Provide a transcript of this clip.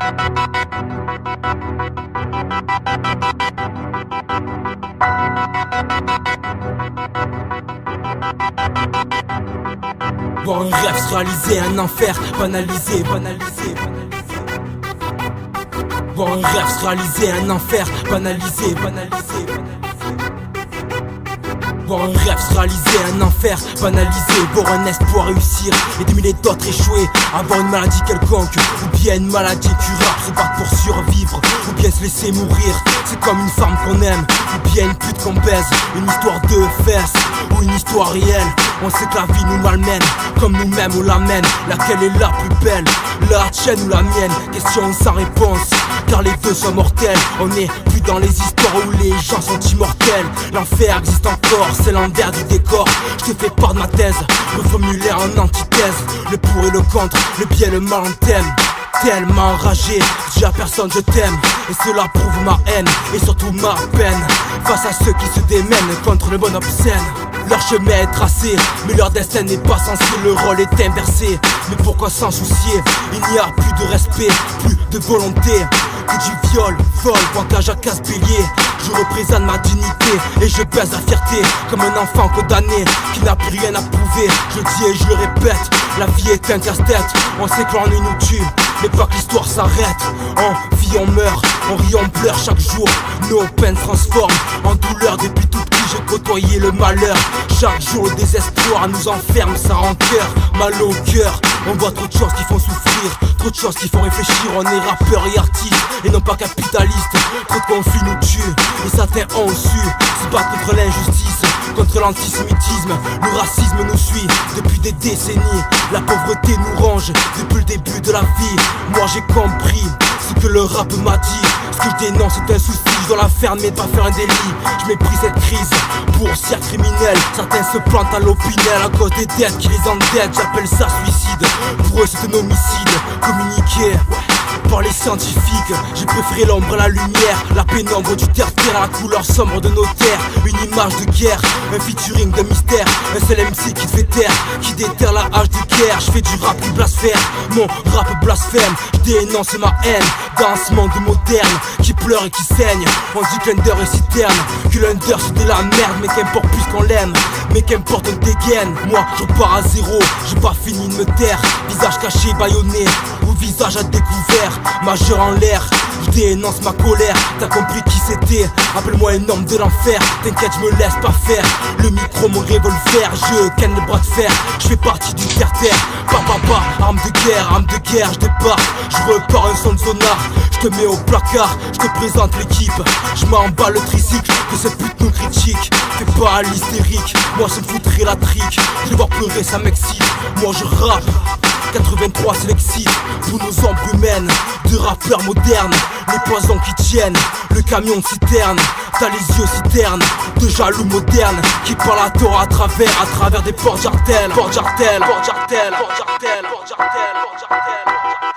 Voir un rêve se réaliser, un enfer banalisé. Voir un rêve se réaliser, un enfer banalisé. Voir un rêve se réaliser, un enfer banalisé. Voir un espoir réussir et des milliers d'autres échouer. Avoir une maladie quelconque ou bien une maladie incurable. Se battre pour survivre ou bien se laisser mourir. C'est comme une femme qu'on aime ou bien une pute qu'on baise. Une histoire de fesses ou une histoire réelle. On sait que la vie nous malmène, comme nous-mêmes on l'amène. Laquelle est la plus belle, la tienne ou la mienne? Question sans réponse, car les deux sont mortels. On n'est plus dans les histoires où les gens sont immortels. L'enfer existe encore, c'est l'envers du décor. Je te fais part de ma thèse, reformuler en antithèse. Le pour et le contre, le bien et le mal en thème. Tellement enragé, je dis à personne je t'aime. Et cela prouve ma haine et surtout ma peine face à ceux qui se démènent contre le bon obscène. Leur chemin est tracé, mais leur destin n'est pas censé. Le rôle est inversé, mais pourquoi s'en soucier? Il n'y a plus de respect, plus de volonté que du viol, vol, pointage à casse-bélier. Je représente ma dignité et je baise la fierté comme un enfant condamné qui n'a plus rien à prouver. Je le dis et je le répète, la vie est un casse-tête. On sait que l'ennui nous tue, mais pas que l'histoire s'arrête. On vit, on meurt, on rit, on pleure chaque jour. Nos peines se transforment en douleur. Depuis tout petit j'ai côtoyé le malheur. Chaque jour le désespoir nous enferme sans rancœur. Mal au cœur, on voit trop de choses qui font souffrir, trop de choses qui font réfléchir. On est rappeurs et artistes et non pas capitalistes. Trop de conflits nous tuent et certains ont su se battre contre l'injustice, contre l'antisémitisme. Le racisme nous suit depuis des décennies. La pauvreté nous ronge depuis le début de la vie. Moi j'ai compris ce que le rap m'a dit. Ce que je dénonce c'est un souci, je dois la fermer, pas faire un délit. Je méprise cette crise pour cirque criminel. Certains se plantent à l'opinel à cause des dettes qui les endettent. J'appelle ça suicide, pour eux c'est un homicide. Communiquer par les scientifiques, j'ai préféré l'ombre à la lumière. La pénombre du terre-terre à la couleur sombre de nos terres. Une image de guerre, un featuring de mystère. Un seul MC qui te fait taire, qui déterre la hache de guerre. Je fais du rap qui blasphème, mon rap blasphème. Je dénonce ma haine dans ce monde moderne qui pleure et qui saigne. On dit que l'under est citerne, que l'under c'est de la merde. Mais qu'importe plus qu'on l'aime, mais qu'importe on dégaine. Moi je repars à zéro, j'ai pas fini de me taire. Visage caché, bâillonné, ou visage à découvert. Majeur en l'air, je dénonce ma colère. T'as compris qui c'était, appelle-moi un homme de l'enfer. T'inquiète je me laisse pas faire, le micro mon revolver. Je ken le bras de fer, je fais partie du terre-terre. Papa, arme de guerre, je débarque. Je repars un son de sonar, je te mets au placard. Je te présente l'équipe, je m'emballe le tricycle. Que cette pute nous critique, fais pas à l'hystérique. Moi je me foutrais la trique, je les voir pleurer ça m'excite. Moi je rappe 83 c'est l'excite pour nos ombres humaines. De rappeurs modernes, les poisons qui tiennent le camion de citerne. T'as les yeux citernes de jaloux modernes qui parlent à tort à travers des portes jartelles. Portes jartelles, portes jartelles, portes jartelles, portes jartelles, portes jartelles.